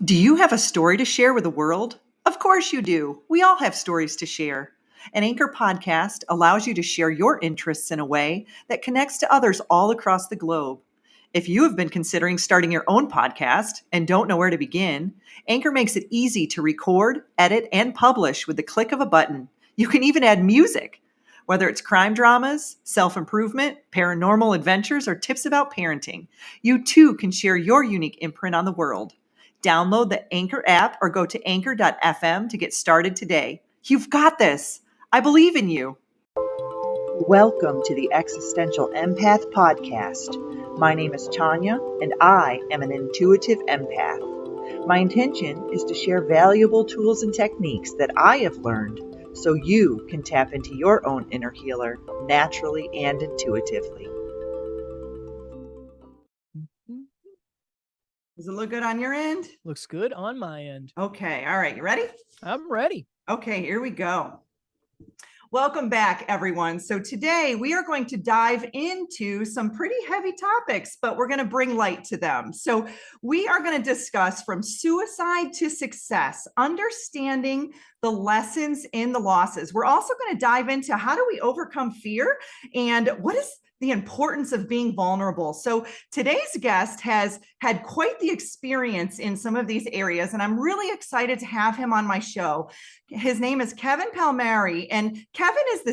Do you have a story to share with the world? Of course you do. We all have stories to share. An Anchor podcast allows you to share your interests in a way that connects to others all across the globe. If you have been considering starting your own podcast and don't know where to begin, Anchor makes it easy to record, edit, and publish with the click of a button. You can even add music. Whether it's crime dramas, self-improvement, paranormal adventures, or tips about parenting, you too can share your unique imprint on the world. Download the Anchor app or go to anchor.fm to get started today. You've got this. I believe in you. Welcome to the Existential Empath Podcast. My name is Tanya, and I am an intuitive empath. My intention is to share valuable tools and techniques that I have learned so you can tap into your own inner healer naturally and intuitively. Does it look good on your end? Looks good on my end. Okay. All right. You ready? I'm ready. Okay, here we go. Welcome back, everyone. So today we are going to dive into some pretty heavy topics, but we're going to bring light to them. So we are going to discuss from suicide to success, understanding the lessons in the losses. We're also going to dive into how do we overcome fear and what is the importance of being vulnerable. So today's guest has had quite the experience in some of these areas, and I'm really excited to have him on my show. His name is Kevin Palmieri, and Kevin is the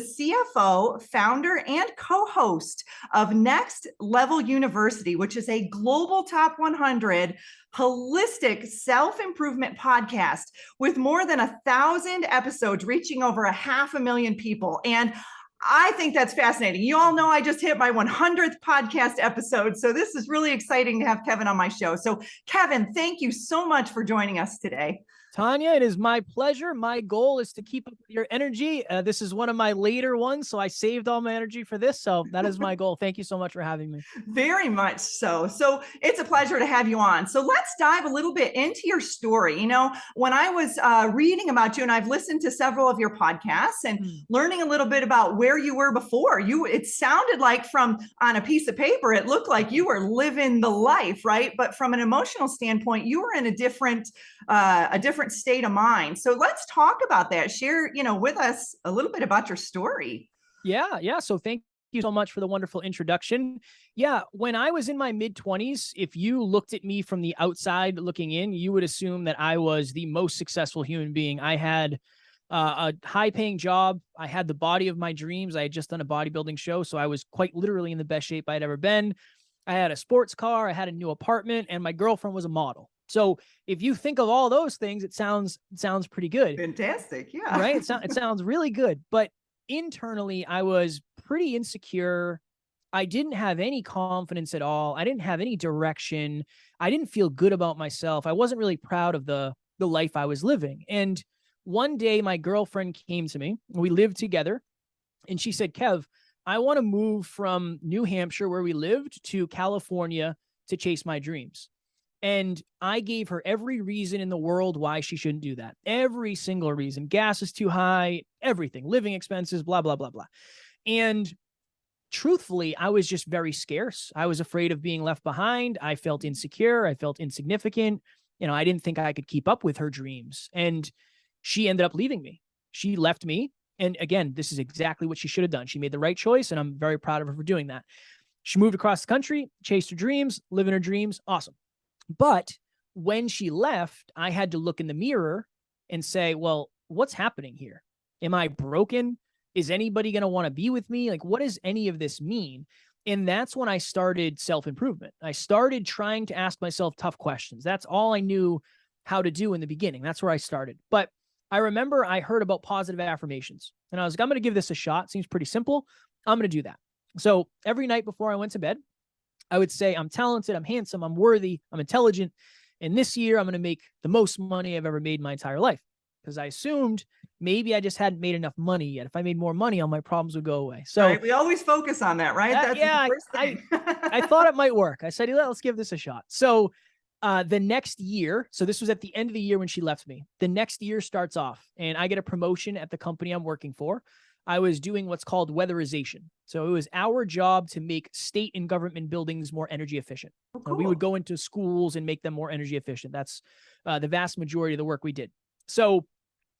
CFO, founder, and co-host of Next Level University, which is a global top 100 holistic self-improvement podcast with more than 1,000 episodes reaching over 500,000 people. And I think that's fascinating. You all know I just hit my 100th podcast episode. So this is really exciting to have Kevin on my show. So Kevin, thank you so much for joining us today. Tanya, it is my pleasure. My goal is to keep up with your energy. This is one of my later ones, so I saved all my energy for this. So that is my goal. Thank you so much for having me. Very much so. So it's a pleasure to have you on. So let's dive a little bit into your story. You know, when I was reading about you, and I've listened to several of your podcasts and learning a little bit about where you were before, it sounded like from on a piece of paper, it looked like you were living the life, right? But from an emotional standpoint, you were in a different state of mind. So let's talk about that. Share, with us a little bit about your story. Yeah. So thank you so much for the wonderful introduction. Yeah. When I was in my mid-20s, if you looked at me from the outside looking in, you would assume that I was the most successful human being. I had a high-paying job. I had the body of my dreams. I had just done a bodybuilding show, so I was quite literally in the best shape I'd ever been. I had a sports car. I had a new apartment, and my girlfriend was a model. If you think of all those things, it sounds pretty good. Fantastic. Yeah. Right. It sounds really good. But internally, I was pretty insecure. I didn't have any confidence at all. I didn't have any direction. I didn't feel good about myself. I wasn't really proud of the life I was living. And one day my girlfriend came to me. We lived together, and she said, "Kev, I want to move from New Hampshire, where we lived, to California to chase my dreams." And I gave her every reason in the world why she shouldn't do that. Every single reason. Gas is too high, everything, living expenses, blah, blah, blah, blah. And truthfully, I was just very scarce. I was afraid of being left behind. I felt insecure. I felt insignificant. I didn't think I could keep up with her dreams. And she ended up leaving me. She left me. And again, this is exactly what she should have done. She made the right choice, and I'm very proud of her for doing that. She moved across the country, chased her dreams, living her dreams. Awesome. But when she left, I had to look in the mirror and say, well, what's happening here? Am I broken? Is anybody going to want to be with me? Like, what does any of this mean? And that's when I started self-improvement. I started trying to ask myself tough questions. That's all I knew how to do in the beginning. That's where I started. But I remember I heard about positive affirmations, and I was like, I'm going to give this a shot. Seems pretty simple. I'm going to do that. So every night before I went to bed, I would say, I'm talented, I'm handsome, I'm worthy, I'm intelligent. And this year, I'm going to make the most money I've ever made in my entire life. Because I assumed maybe I just hadn't made enough money yet. If I made more money, all my problems would go away. So right, we always focus on that, right? That's the first thing. I thought it might work. I said, let's give this a shot. So the next year, so this was at the end of the year when she left me. The next year starts off, and I get a promotion at the company I'm working for. I was doing what's called weatherization. So it was our job to make state and government buildings more energy efficient. Oh, We would cool. go into schools and make them more energy efficient. That's the vast majority of the work we did. So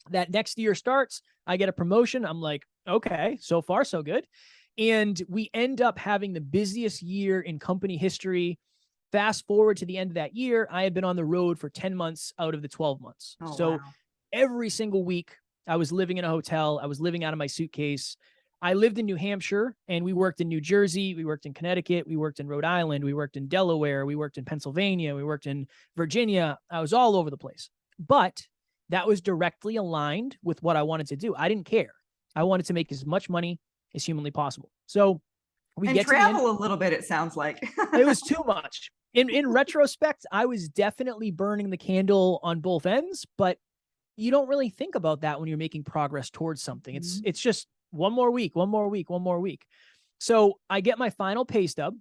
that next year starts, I get a promotion. I'm like, okay, so far so good. And we end up having the busiest year in company history. Fast forward to the end of that year, I had been on the road for 10 months out of the 12 months. Oh, So wow. every single week, I was living in a hotel. I was living out of my suitcase. I lived in New Hampshire and we worked in New Jersey. We worked in Connecticut. We worked in Rhode Island. We worked in Delaware. We worked in Pennsylvania. We worked in Virginia. I was all over the place. But that was directly aligned with what I wanted to do. I didn't care. I wanted to make as much money as humanly possible. So we And get to the end. travel a little bit, it sounds like. It was too much. In retrospect, I was definitely burning the candle on both ends, but you don't really think about that when you're making progress towards something. It's just one more week, one more week, one more week. So I get my final pay stub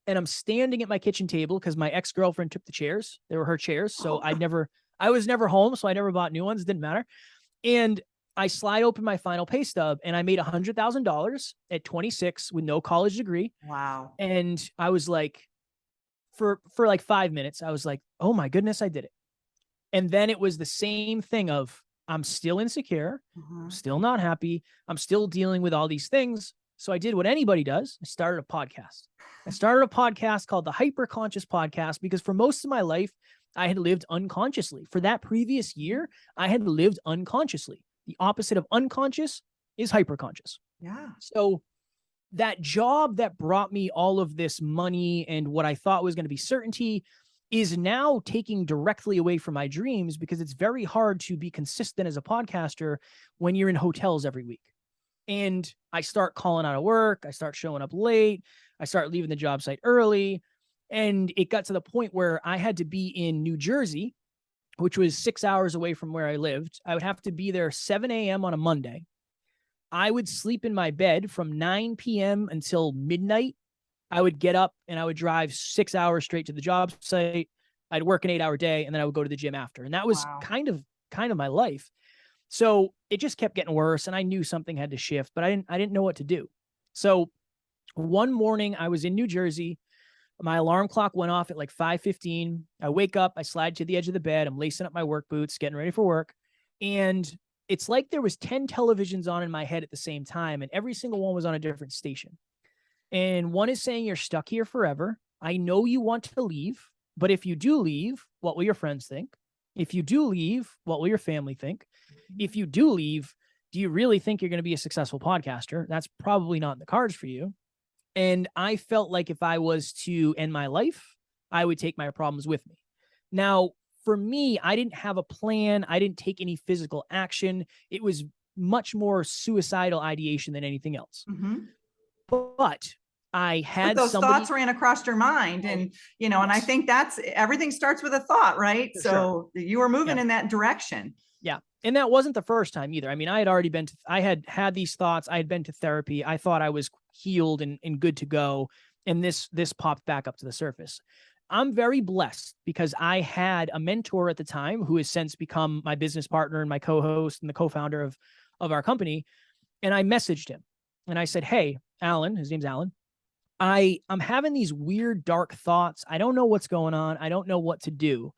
and I'm standing at my kitchen table because my ex-girlfriend took the chairs. They were her chairs. So Oh. I was never home. So I never bought new ones. Didn't matter. And I slide open my final pay stub and I made $100,000 at 26 with no college degree. Wow. And I was like, for like 5 minutes, I was like, oh my goodness, I did it. And then it was the same thing of I'm still insecure, I'm still not happy, I'm still dealing with all these things. So I did what anybody does. I started a podcast. I started a podcast called the Hyperconscious Podcast because for most of my life, I had lived unconsciously. For that previous year, I had lived unconsciously. The opposite of unconscious is hyperconscious. Yeah. So that job that brought me all of this money and what I thought was going to be certainty is now taking directly away from my dreams because it's very hard to be consistent as a podcaster when you're in hotels every week. And I start calling out of work. I start showing up late. I start leaving the job site early. And it got to the point where I had to be in New Jersey, which was 6 hours away from where I lived. I would have to be there 7 a.m. on a Monday. I would sleep in my bed from 9 p.m. until midnight. I would get up and I would drive 6 hours straight to the job site. I'd work an 8-hour day and then I would go to the gym after. And that was kind of my life. So it just kept getting worse and I knew something had to shift, but I didn't know what to do. So one morning I was in New Jersey. My alarm clock went off at like 5:15. I wake up, I slide to the edge of the bed. I'm lacing up my work boots, getting ready for work. And it's like there was 10 televisions on in my head at the same time. And every single one was on a different station. And one is saying you're stuck here forever. I know you want to leave, but if you do leave, what will your friends think? If you do leave, what will your family think? If you do leave, do you really think you're going to be a successful podcaster? That's probably not in the cards for you. And I felt like if I was to end my life, I would take my problems with me. Now, for me, I didn't have a plan. I didn't take any physical action. It was much more suicidal ideation than anything else. But I had those somebody. thoughts ran across your mind and, and I think that's everything starts with a thought, right? For So you were moving in that direction. Yeah. And that wasn't the first time either. I mean, I had already been I had these thoughts. I had been to therapy. I thought I was healed and good to go. And this popped back up to the surface. I'm very blessed because I had a mentor at the time who has since become my business partner and my co-host and the co-founder of our company. And I messaged him and I said, hey, Alan, his name's Alan. I'm having these weird, dark thoughts. I don't know what's going on. I don't know what to do.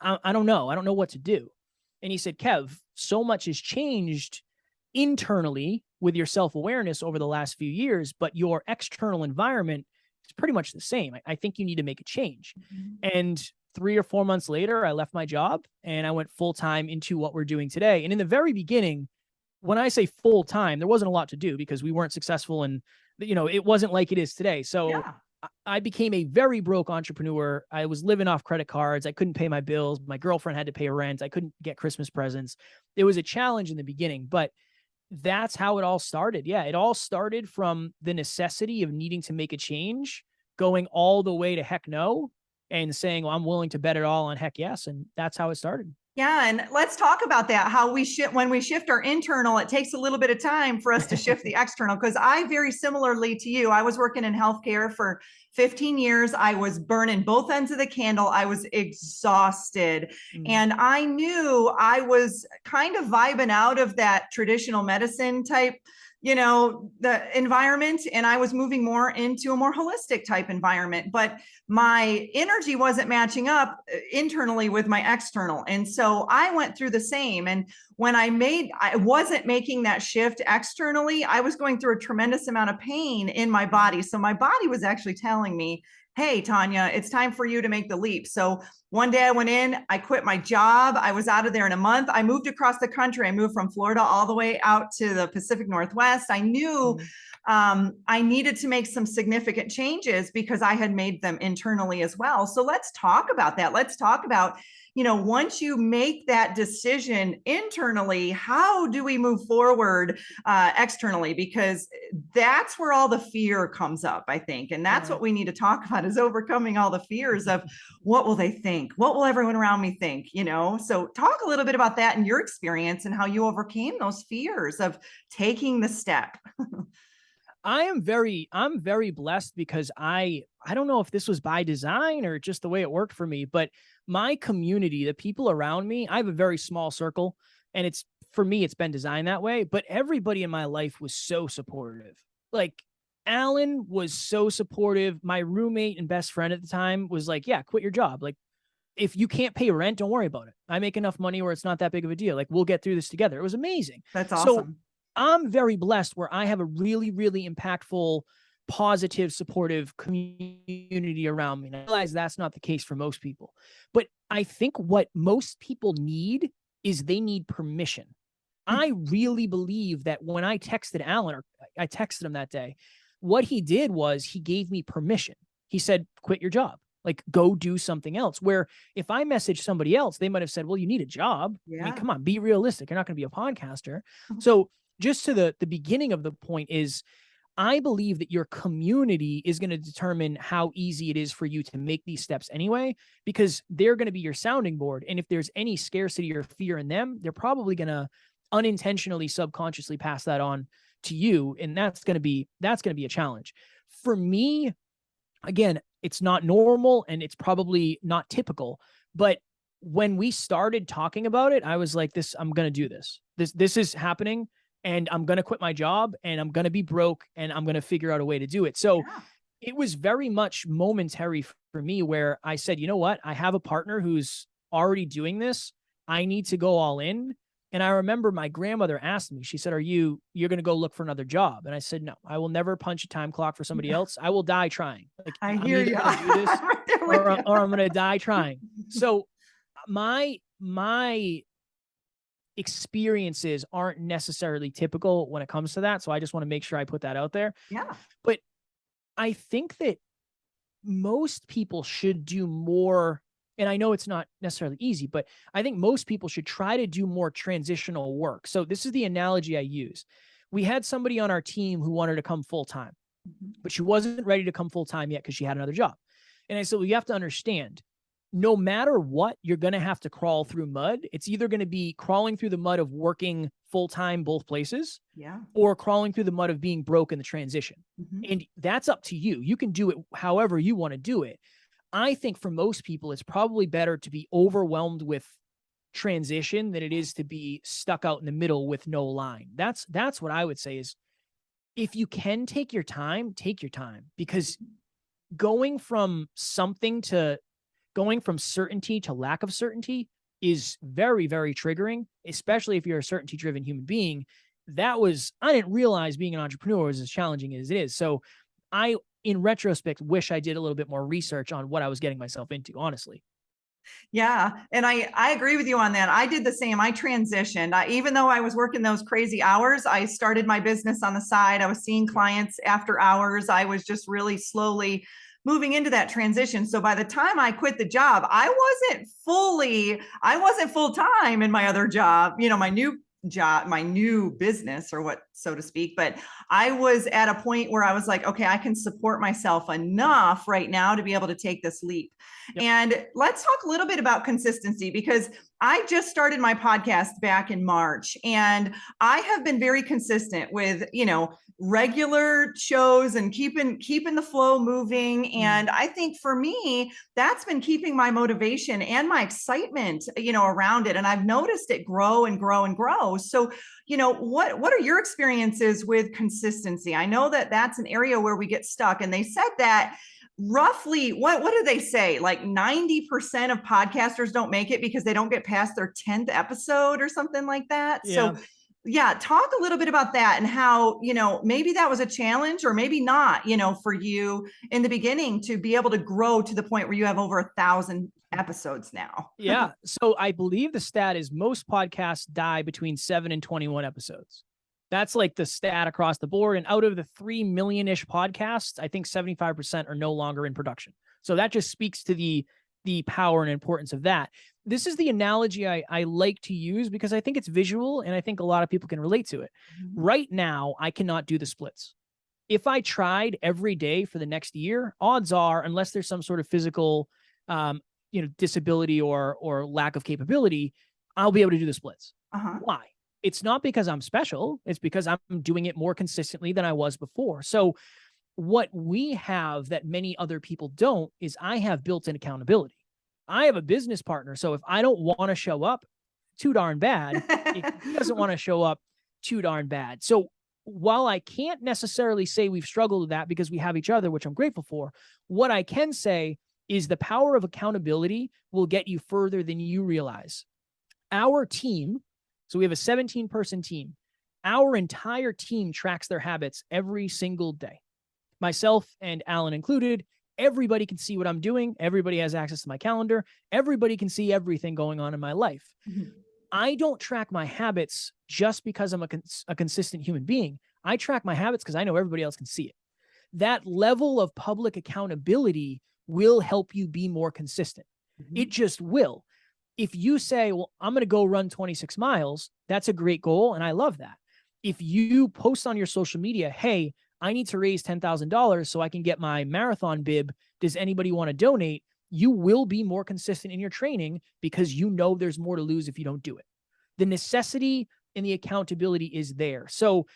I don't know. I don't know what to do. And he said, Kev, so much has changed internally with your self-awareness over the last few years, but your external environment is pretty much the same. I think you need to make a change. And 3 or 4 months later, I left my job and I went full-time into what we're doing today. And in the very beginning, when I say full-time, there wasn't a lot to do because we weren't successful and, it wasn't like it is today. So I became a very broke entrepreneur. I was living off credit cards. I couldn't pay my bills. My girlfriend had to pay rent. I couldn't get Christmas presents. It was a challenge in the beginning, but that's how it all started. Yeah, it all started from the necessity of needing to make a change, going all the way to heck no, and saying, well, I'm willing to bet it all on heck yes. And that's how it started. Yeah. And let's talk about that. How we shift when we shift our internal, it takes a little bit of time for us to shift the external. Because I very similarly to you, I was working in healthcare for 15 years. I was burning both ends of the candle. I was exhausted. And I knew I was kind of vibing out of that traditional medicine type the environment, and I was moving more into a more holistic type environment, but my energy wasn't matching up internally with my external. And so I went through the same. And when I wasn't making that shift externally, I was going through a tremendous amount of pain in my body. So my body was actually telling me, hey, Tanya, it's time for you to make the leap. So one day I went in, I quit my job. I was out of there in a month. I moved across the country. I moved from Florida all the way out to the Pacific Northwest. I knew I needed to make some significant changes because I had made them internally as well. So let's talk about that. Let's talk about, once you make that decision internally, how do we move forward externally? Because that's where all the fear comes up, I think. And that's what we need to talk about, is overcoming all the fears of what will they think? What will everyone around me think? So talk a little bit about that and your experience and how you overcame those fears of taking the step. I'm very blessed because I don't know if this was by design or just the way it worked for me, but my community, the people around me, I have a very small circle, and for me, it's been designed that way, but everybody in my life was so supportive. Like, Alan was so supportive. My roommate and best friend at the time was like, yeah, quit your job. Like, if you can't pay rent, don't worry about it. I make enough money where it's not that big of a deal. Like, we'll get through this together. It was amazing. That's awesome. So I'm very blessed where I have a really, really impactful, positive, supportive community around me. And I realize that's not the case for most people. But I think what most people need is they need permission. I really believe that when I texted Alan, or I texted him that day, what he did was he gave me permission. He said, quit your job. Like, go do something else. Where if I messaged somebody else, they might have said, well, you need a job. I mean, come on, be realistic. You're not going to be a podcaster. So just to the beginning of the point is, I believe that your community is going to determine how easy it is for you to make these steps anyway, because they're going to be your sounding board. And if there's any scarcity or fear in them, they're probably going to unintentionally, subconsciously pass that on to you. And that's going to be a challenge. For me, again, it's not normal and it's probably not typical, but when we started talking about it, I was like, I'm going to do this. This is happening. And I'm going to quit my job, and I'm going to be broke, and I'm going to figure out a way to do it. So it was very much momentary for me, where I said, you know what? I have a partner who's already doing this. I need to go all in. And I remember my grandmother asked me, she said, you're going to go look for another job? And I said, no, I will never punch a time clock for somebody else. I will die trying. Like, I hear you. I'm do this, or I'm going to die trying. So my experiences aren't necessarily typical when it comes to that. So I just want to make sure I put that out there. Yeah. But I think that most people should do more. And I know it's not necessarily easy, but I think most people should try to do more transitional work. So this is the analogy I use. We had somebody on our team who wanted to come full time, but she wasn't ready to come full time yet because she had another job. And I said, well, you have to understand, no matter what, you're going to have to crawl through mud. It's either going to be crawling through the mud of working full-time both places, or crawling through the mud of being broke in the transition. And that's up to you. You can do it however you want to do it. I think for most people, it's probably better to be overwhelmed with transition than it is to be stuck out in the middle with no line. That's what I would say is, if you can take your time, because going from certainty to lack of certainty is very, very triggering, especially if you're a certainty-driven human being. I didn't realize being an entrepreneur was as challenging as it is. So I, in retrospect, wish I did a little bit more research on what I was getting myself into, honestly. Yeah. And I agree with you on that. I did the same. I transitioned. Even though I was working those crazy hours, I started my business on the side. I was seeing clients after hours. I was just really slowly moving into that transition. So by the time I quit the job, I wasn't full time in my other job, my new job, my new business, or what, so to speak. But I was at a point where I was like, okay, I can support myself enough right now to be able to take this leap. Yep. And let's talk a little bit about consistency, because I just started my podcast back in March, and I have been very consistent with, regular shows and keeping the flow moving. And I think for me, that's been keeping my motivation and my excitement, around it. And I've noticed it grow and grow and grow. know. So, what are your experiences with consistency? I know that that's an area where we get stuck, and they said that roughly, what do they say? Like 90% of podcasters don't make it because they don't get past their 10th episode or something like that. Yeah. So yeah, talk a little bit about that and how, maybe that was a challenge or maybe not, for you in the beginning to be able to grow to the point where you have over 1,000 episodes now. Yeah. So I believe the stat is most podcasts die between 7 and 21 episodes. That's like the stat across the board. And out of the 3 million-ish podcasts, I think 75% are no longer in production. So that just speaks to the power and importance of that. This is the analogy I like to use because I think it's visual and I think a lot of people can relate to it. Mm-hmm. Right now, I cannot do the splits. If I tried every day for the next year, odds are, unless there's some sort of physical, disability or lack of capability, I'll be able to do the splits. Uh-huh. Why? It's not because I'm special. It's because I'm doing it more consistently than I was before. So what we have that many other people don't is I have built-in accountability. I have a business partner. So if I don't want to show up, too darn bad. If he doesn't want to show up, too darn bad. So while I can't necessarily say we've struggled with that because we have each other, which I'm grateful for, what I can say is the power of accountability will get you further than you realize. Our team, so we have a 17-person team. Our entire team tracks their habits every single day. Myself and Alan included, everybody can see what I'm doing. Everybody has access to my calendar. Everybody can see everything going on in my life. Mm-hmm. I don't track my habits just because I'm a consistent human being. I track my habits because I know everybody else can see it. That level of public accountability will help you be more consistent. Mm-hmm. It just will. If you say, well, I'm going to go run 26 miles, that's a great goal. And I love that. If you post on your social media, hey, I need to raise $10,000 so I can get my marathon bib. Does anybody want to donate? You will be more consistent in your training because you know there's more to lose if you don't do it. The necessity and the accountability is there. So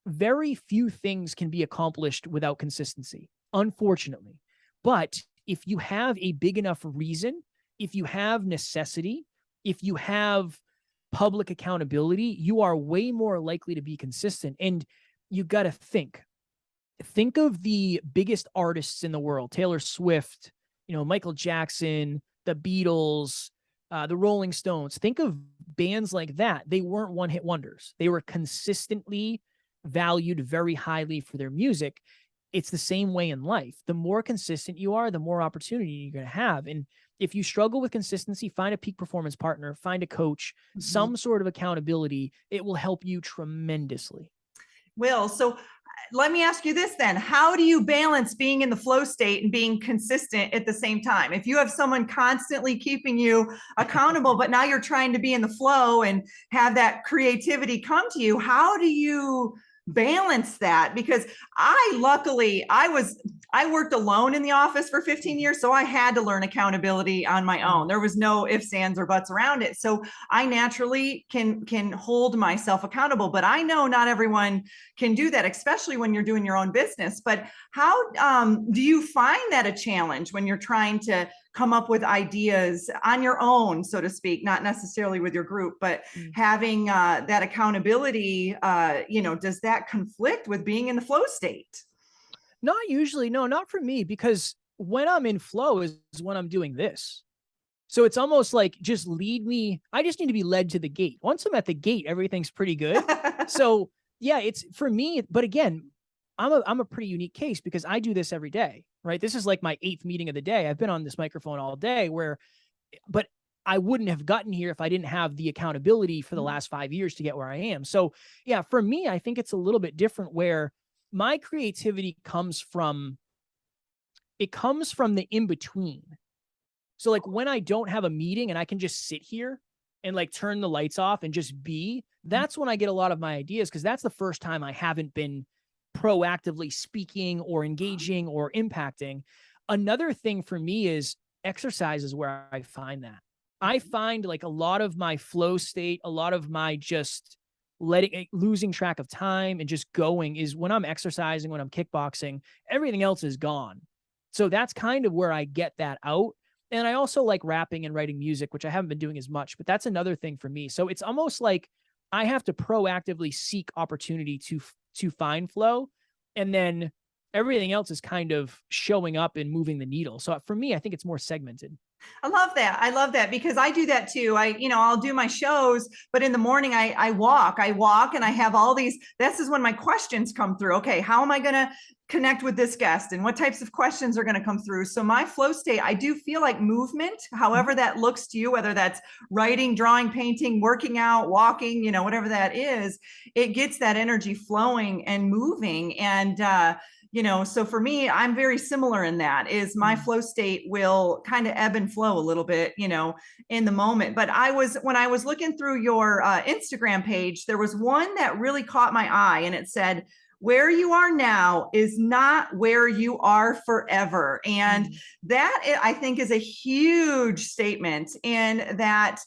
very few things can be accomplished without consistency, unfortunately. But if you have a big enough reason, if you have necessity, if you have public accountability, you are way more likely to be consistent. And you got to think of the biggest artists in the world, Taylor Swift, Michael Jackson, the Beatles, the Rolling Stones. Think of bands like that. They weren't one-hit wonders. They were consistently valued very highly for their music. It's the same way in life. The more consistent you are, the more opportunity you're going to have. And if you struggle with consistency, find a peak performance partner, find a coach, mm-hmm. some sort of accountability. It will help you tremendously. Will, so let me ask you this then. How do you balance being in the flow state and being consistent at the same time? If you have someone constantly keeping you accountable, but now you're trying to be in the flow and have that creativity come to you, how do you balance that? Because I worked alone in the office for 15 years, so I had to learn accountability on my own. There was no ifs, ands, or buts around it. So I naturally can hold myself accountable, but I know not everyone can do that, especially when you're doing your own business. But how do you find that a challenge when you're trying to come up with ideas on your own, so to speak, not necessarily with your group, but having that accountability, does that conflict with being in the flow state? Not usually. No, not for me, because when I'm in flow is when I'm doing this. So it's almost like just lead me. I just need to be led to the gate. Once I'm at the gate, everything's pretty good. So yeah, it's for me. But again, I'm a pretty unique case because I do this every day, right? This is like my 8th meeting of the day. I've been on this microphone all day but I wouldn't have gotten here if I didn't have the accountability for the last 5 years to get where I am. So yeah, for me, I think it's a little bit different where my creativity comes from the in-between. So like when I don't have a meeting and I can just sit here and like turn the lights off and just be, that's when I get a lot of my ideas, because that's the first time I haven't been proactively speaking or engaging or impacting. Another thing for me is exercise is where I find that. I find like a lot of my flow state, a lot of my just losing track of time and just going is when I'm exercising, when I'm kickboxing, everything else is gone. So that's kind of where I get that out. And I also like rapping and writing music, which I haven't been doing as much, but that's another thing for me. So it's almost like I have to proactively seek opportunity to find flow, and then everything else is kind of showing up and moving the needle. So for me, I think it's more segmented. I love that. I love that because I do that too. I'll do my shows, but in the morning I walk and I have all these, this is when my questions come through. Okay. How am I going to connect with this guest and what types of questions are going to come through? So my flow state, I do feel like movement, however that looks to you, whether that's writing, drawing, painting, working out, walking, whatever that is, it gets that energy flowing and moving. And, so for me, I'm very similar in that is my flow state will kind of ebb and flow a little bit, in the moment. But when I was looking through your Instagram page, there was one that really caught my eye and it said, where you are now is not where you are forever. And that I think is a huge statement in that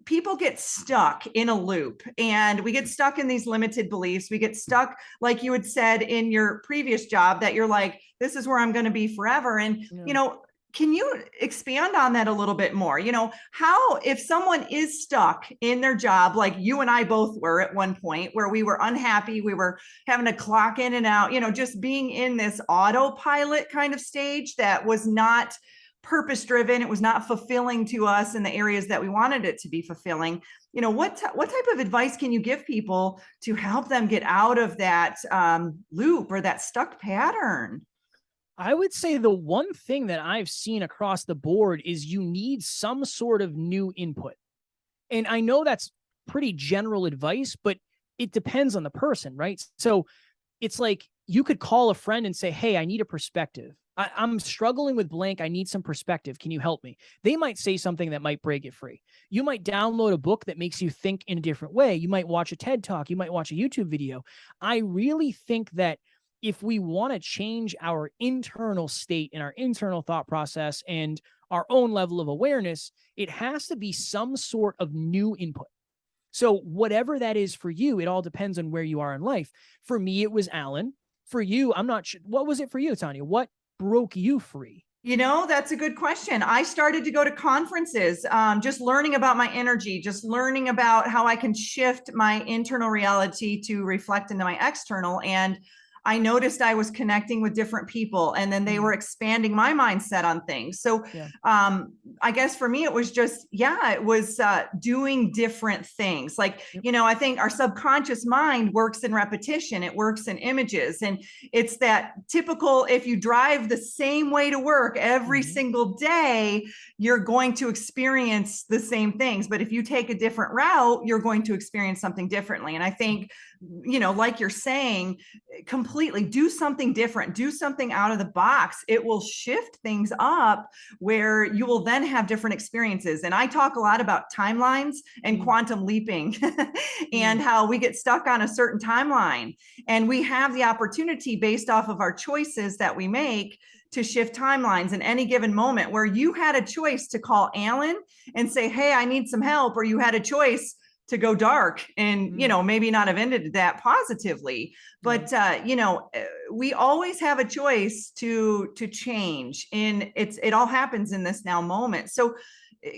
people get stuck in a loop and we get stuck in these limited beliefs. We get stuck, like you had said in your previous job, that you're like, this is where I'm going to be forever. And, can you expand on that a little bit more? How, if someone is stuck in their job, like you and I both were at one point where we were unhappy, we were having to clock in and out, just being in this autopilot kind of stage that was not purpose driven, it was not fulfilling to us in the areas that we wanted it to be fulfilling. What type of advice can you give people to help them get out of that loop or that stuck pattern? I would say the one thing that I've seen across the board is you need some sort of new input. And I know that's pretty general advice, but it depends on the person, right? So it's like you could call a friend and say, hey, I need a perspective. I'm struggling with blank. I need some perspective. Can you help me? They might say something that might break it free. You might download a book that makes you think in a different way. You might watch a TED Talk. You might watch a YouTube video. I really think that if we want to change our internal state and our internal thought process and our own level of awareness, it has to be some sort of new input. So whatever that is for you, it all depends on where you are in life. For me, it was Alan. For you, I'm not sure. What was it for you, Tanya? What broke you free? That's a good question. I started to go to conferences, just learning about my energy, just learning about how I can shift my internal reality to reflect into my external. And I noticed I was connecting with different people and then they were expanding my mindset on things. So I guess for me, it was just, it was doing different things. Like, I think our subconscious mind works in repetition. It works in images. And it's that typical, if you drive the same way to work every single day, you're going to experience the same things. But if you take a different route, you're going to experience something differently. And I think, like you're saying, completely do something different, do something out of the box. It will shift things up where you will then have different experiences. And I talk a lot about timelines and quantum leaping and how we get stuck on a certain timeline. And we have the opportunity based off of our choices that we make to shift timelines in any given moment, where you had a choice to call Alan and say, hey, I need some help, or you had a choice to go dark and, maybe not have ended that positively. But, we always have a choice to change, and it all happens in this now moment. So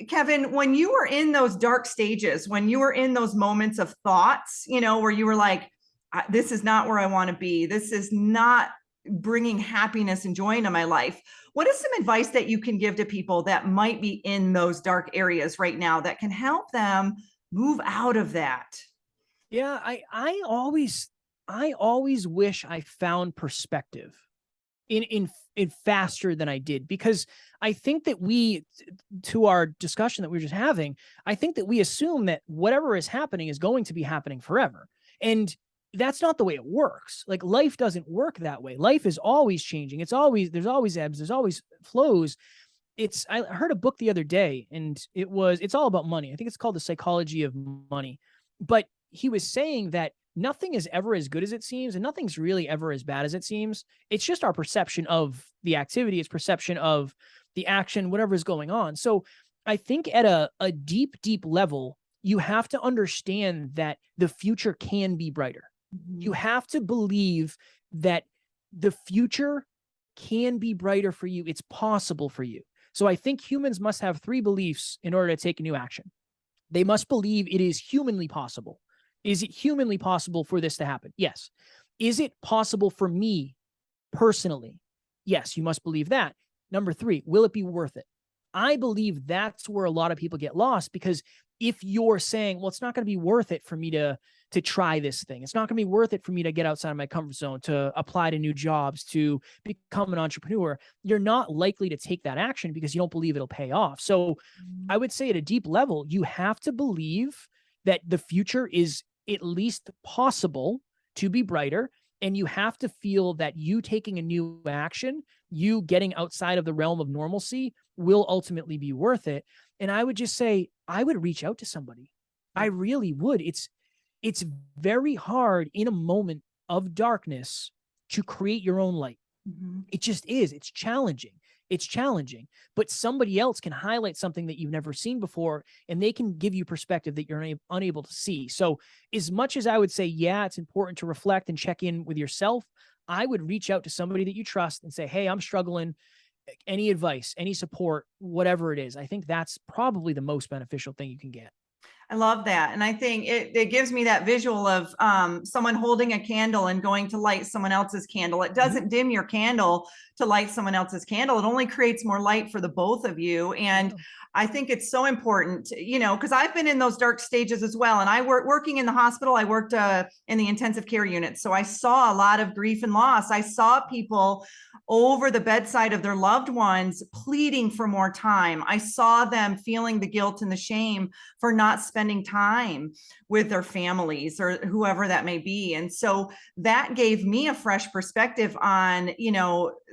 Kevin, when you were in those dark stages, when you were in those moments of thoughts, where you were like, this is not where I want to be, this is not bringing happiness and joy into my life, what is some advice that you can give to people that might be in those dark areas right now that can help them move out of that? Yeah, I always wish I found perspective in faster than I did, because I think that to our discussion that we were just having, I think that we assume that whatever is happening is going to be happening forever. And that's not the way it works. Like, life doesn't work that way. Life is always changing. There's always ebbs, there's always flows. I heard a book the other day, and it's all about money. I think it's called The Psychology of Money. But he was saying that nothing is ever as good as it seems, and nothing's really ever as bad as it seems. It's just our perception of the activity, it's perception of the action, whatever is going on. So I think at a deep, deep level, you have to understand that the future can be brighter. You have to believe that the future can be brighter for you. It's possible for you. So I think humans must have 3 beliefs in order to take a new action. They must believe it is humanly possible. Is it humanly possible for this to happen? Yes. Is it possible for me personally? Yes, you must believe that. Number 3, will it be worth it? I believe that's where a lot of people get lost, because if you're saying, well, it's not going to be worth it for me to try this thing. It's not going to be worth it for me to get outside of my comfort zone, to apply to new jobs, to become an entrepreneur. You're not likely to take that action because you don't believe it'll pay off. So I would say at a deep level, you have to believe that the future is at least possible to be brighter. And you have to feel that you taking a new action, you getting outside of the realm of normalcy, will ultimately be worth it. And I would just say, I would reach out to somebody. I really would. It's very hard in a moment of darkness to create your own light. Mhm. It just is. It's challenging. It's challenging, but somebody else can highlight something that you've never seen before, and they can give you perspective that you're unable to see. So as much as I would say, yeah, it's important to reflect and check in with yourself, I would reach out to somebody that you trust and say, hey, I'm struggling. Any advice, any support, whatever it is. I think that's probably the most beneficial thing you can get. I love that. And I think it gives me that visual of someone holding a candle and going to light someone else's candle. It doesn't dim your candle to light someone else's candle. It only creates more light for the both of you. And I think it's so important, because I've been in those dark stages as well. And I working in the hospital. I worked in the intensive care unit. So I saw a lot of grief and loss. I saw people over the bedside of their loved ones pleading for more time. I saw them feeling the guilt and the shame for not spending time with their families or whoever that may be. And so that gave me a fresh perspective on,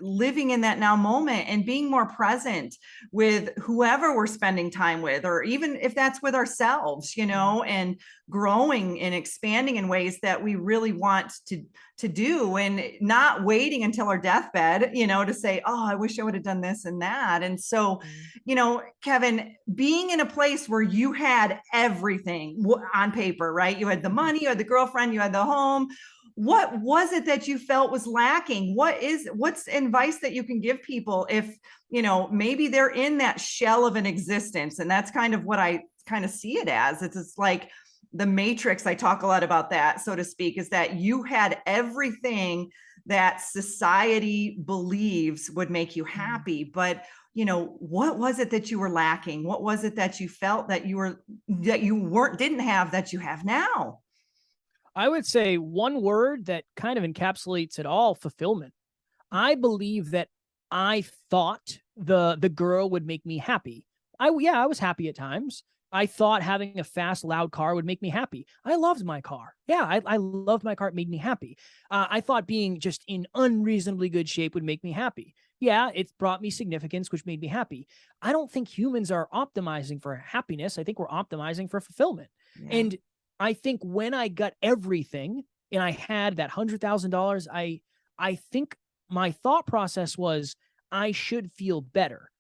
living in that now moment and being more present with whoever we're spending time with, or even if that's with ourselves, and growing and expanding in ways that we really want to do, and not waiting until our deathbed, to say, oh, I wish I would have done this and that. And so, Kevin, being in a place where you had everything on paper, right? You had the money, you had the girlfriend, you had the home. What was it that you felt was lacking? What's advice that you can give people if, maybe they're in that shell of an existence? And that's kind of what I kind of see it as. It's like the Matrix. I talk a lot about that, so to speak, is that you had everything that society believes would make you happy. But, what was it that you were lacking? What was it that you felt that didn't have that you have now? I would say one word that kind of encapsulates it all: fulfillment. I believe that I thought the girl would make me happy. I was happy at times. I thought having a fast, loud car would make me happy. I loved my car. Yeah, I loved my car. It made me happy. I thought being just in unreasonably good shape would make me happy. Yeah, it brought me significance, which made me happy. I don't think humans are optimizing for happiness. I think we're optimizing for fulfillment. Yeah. And I think when I got everything and I had that $100,000, I think my thought process was I should feel better.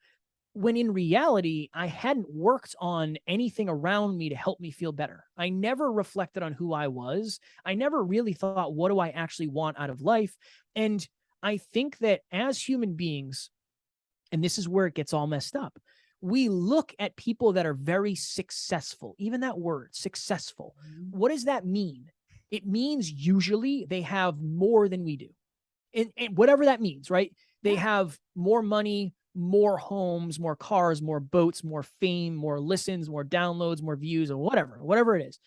When in reality, I hadn't worked on anything around me to help me feel better. I never reflected on who I was. I never really thought, what do I actually want out of life? And I think that as human beings, and this is where it gets all messed up, we look at people that are very successful, even that word, successful. What does that mean? It means usually they have more than we do. And whatever that means, right? They have more money, more homes, more cars, more boats, more fame, more listens, more downloads, more views, or whatever it is.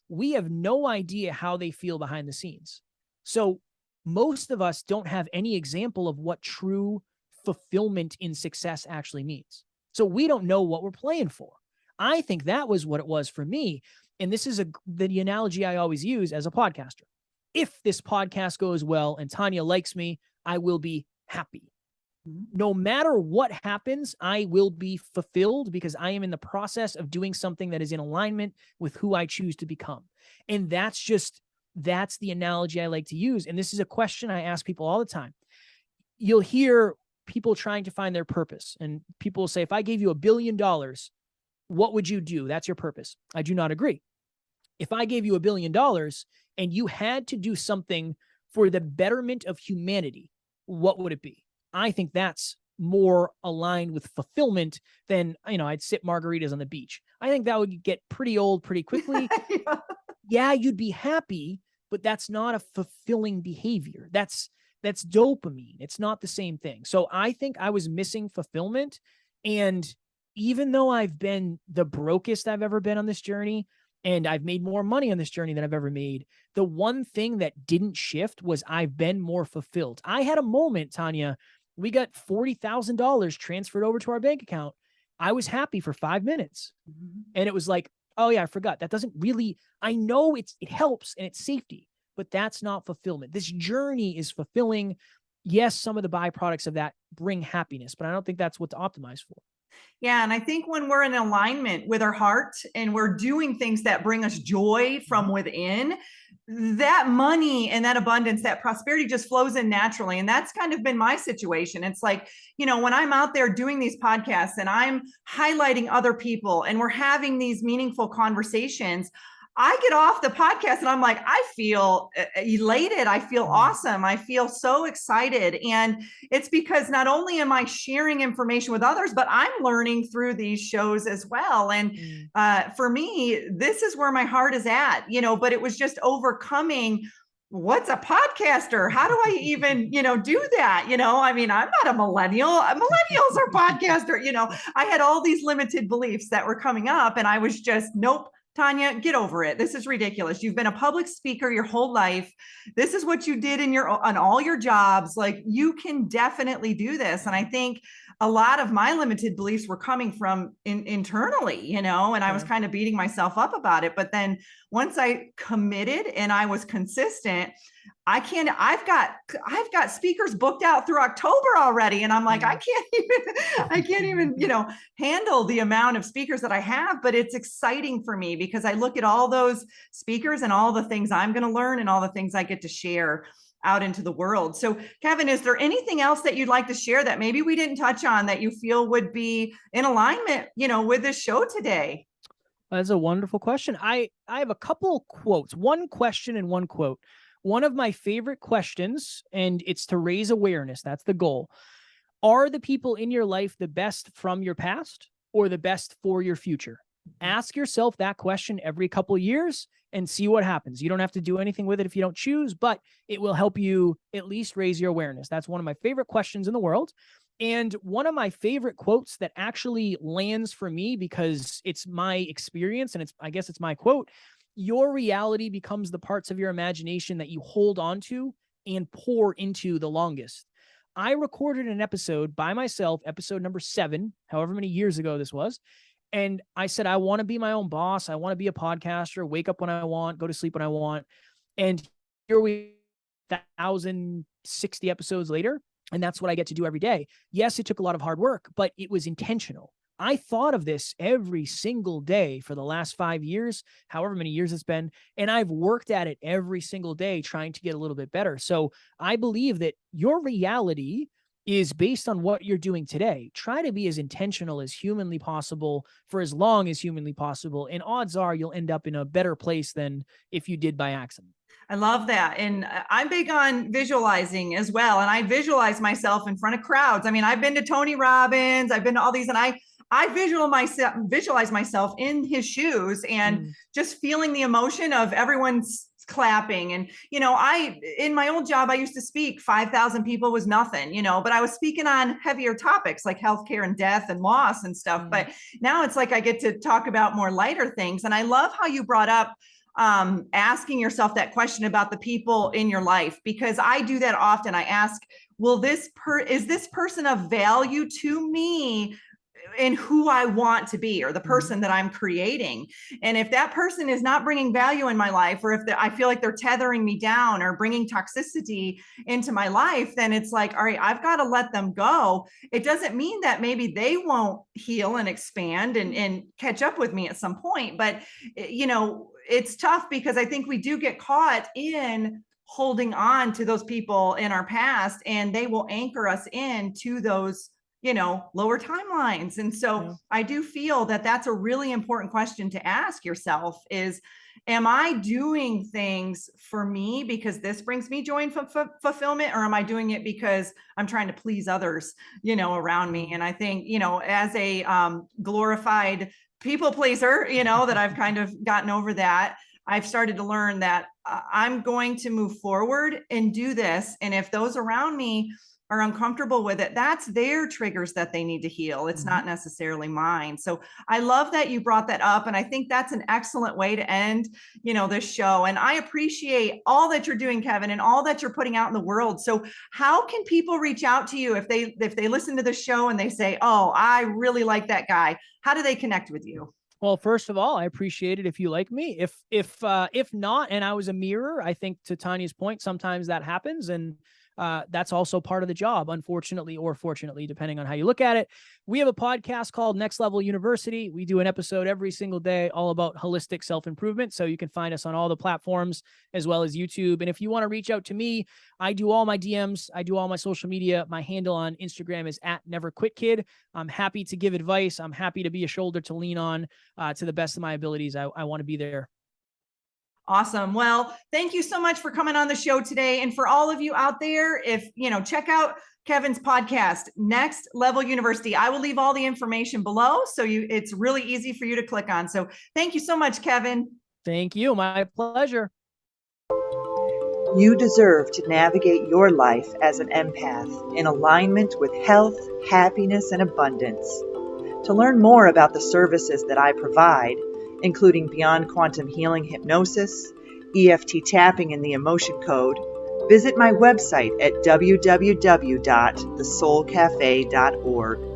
We have no idea how they feel behind the scenes. So most of us don't have any example of what true fulfillment in success actually means. So we don't know what we're playing for. I think that was what it was for me. And this is the analogy I always use as a podcaster. If this podcast goes well and Tanya likes me, I will be happy. No matter what happens, I will be fulfilled because I am in the process of doing something that is in alignment with who I choose to become. And that's the analogy I like to use. And this is a question I ask people all the time. You'll hear people trying to find their purpose, and people will say, if I gave you $1 billion, what would you do? That's your purpose. I do not agree. If I gave you $1 billion and you had to do something for the betterment of humanity, what would it be? I think that's more aligned with fulfillment than, I'd sip margaritas on the beach. I think that would get pretty old pretty quickly. yeah, you'd be happy, but that's not a fulfilling behavior. That's dopamine. It's not the same thing. So I think I was missing fulfillment. And even though I've been the brokest I've ever been on this journey, and I've made more money on this journey than I've ever made, the one thing that didn't shift was I've been more fulfilled. I had a moment, Tanya, we got $40,000 transferred over to our bank account. I was happy for 5 minutes. And it was like, oh yeah, I forgot. That doesn't really, I know it helps and it's safety, but that's not fulfillment. This journey is fulfilling. Yes, some of the byproducts of that bring happiness, but I don't think that's what to optimize for. Yeah. And I think when we're in alignment with our heart and we're doing things that bring us joy from within, that money and that abundance, that prosperity just flows in naturally. And that's kind of been my situation. It's like, when I'm out there doing these podcasts and I'm highlighting other people and we're having these meaningful conversations, I get off the podcast and I'm like, I feel elated. I feel awesome. I feel so excited. And it's because not only am I sharing information with others, but I'm learning through these shows as well. And for me, this is where my heart is at, but it was just overcoming. What's a podcaster? How do I even, do that? I mean, I'm not a millennial. Millennials are podcaster. I had all these limited beliefs that were coming up and I was just, nope. Tanya, get over it. This is ridiculous. You've been a public speaker your whole life. This is what you did on all your jobs. Like, you can definitely do this. And I think a lot of my limited beliefs were coming from internally, and I was kind of beating myself up about it. But then once I committed and I was consistent, I've got speakers booked out through October already. And I'm like, I can't even, handle the amount of speakers that I have, but it's exciting for me because I look at all those speakers and all the things I'm going to learn and all the things I get to share out into the world. So Kevin, is there anything else that you'd like to share that maybe we didn't touch on that you feel would be in alignment, with this show today? That's a wonderful question. I have a couple quotes, one question and one quote. One of my favorite questions, and it's to raise awareness. That's the goal. Are the people in your life the best from your past or the best for your future? Ask yourself that question every couple of years and see what happens. You don't have to do anything with it if you don't choose, but it will help you at least raise your awareness. That's one of my favorite questions in the world. And one of my favorite quotes that actually lands for me because it's my experience and I guess it's my quote. Your reality becomes the parts of your imagination that you hold on to and pour into the longest. I recorded an episode by myself, episode number 7, however many years ago this was. And I said, I want to be my own boss. I want to be a podcaster, wake up when I want, go to sleep when I want. And here we 1,060 episodes later. And that's what I get to do every day. Yes, it took a lot of hard work, but it was intentional. I thought of this every single day for the last 5 years, however many years it's been, and I've worked at it every single day trying to get a little bit better. So I believe that your reality is based on what you're doing today. Try to be as intentional as humanly possible for as long as humanly possible, and odds are you'll end up in a better place than if you did by accident. I love that. And I'm big on visualizing as well. And I visualize myself in front of crowds. I mean, I've been to Tony Robbins, I've been to all these, and I visualize myself in his shoes and just feeling the emotion of everyone's clapping. And, in my old job, I used to speak 5,000 people was nothing, but I was speaking on heavier topics like healthcare and death and loss and stuff. But now it's like I get to talk about more lighter things. And I love how you brought up asking yourself that question about the people in your life, because I do that often. I ask, is this person of value to me in who I want to be, or the person that I'm creating? And if that person is not bringing value in my life, or if I feel like they're tethering me down or bringing toxicity into my life, then it's like, all right, I've got to let them go. It doesn't mean that maybe they won't heal and expand and catch up with me at some point. But, it's tough because I think we do get caught in holding on to those people in our past, and they will anchor us into those lower timelines. And so I do feel that that's a really important question to ask yourself is, am I doing things for me because this brings me joy and fulfillment, or am I doing it because I'm trying to please others, around me? And I think, as a glorified people pleaser, that I've kind of gotten over that. I've started to learn that I'm going to move forward and do this. And if those around me are uncomfortable with it, that's their triggers that they need to heal. It's not necessarily mine. So I love that you brought that up. And I think that's an excellent way to end, this show. And I appreciate all that you're doing, Kevin, and all that you're putting out in the world. So how can people reach out to you if they listen to the show and they say, oh, I really like that guy? How do they connect with you? Well, first of all, I appreciate it if you like me. If not, and I was a mirror, I think to Tanya's point, sometimes that happens, and that's also part of the job, unfortunately or fortunately, depending on how you look at it. We have a podcast called Next Level University. We do an episode every single day all about holistic self-improvement. So you can find us on all the platforms as well as YouTube. And if you want to reach out to me, I do all my DMs. I do all my social media. My handle on Instagram is @NeverQuitKid. I'm happy to give advice. I'm happy to be a shoulder to lean on to the best of my abilities. I want to be there. Awesome. Well, thank you so much for coming on the show today. And for all of you out there, if check out Kevin's podcast, Next Level University. I will leave all the information below. So it's really easy for you to click on. So thank you so much, Kevin. Thank you. My pleasure. You deserve to navigate your life as an empath in alignment with health, happiness, and abundance. To learn more about the services that I provide, including Beyond Quantum Healing Hypnosis, EFT Tapping, and the Emotion Code, visit my website at www.thesoulcafe.org.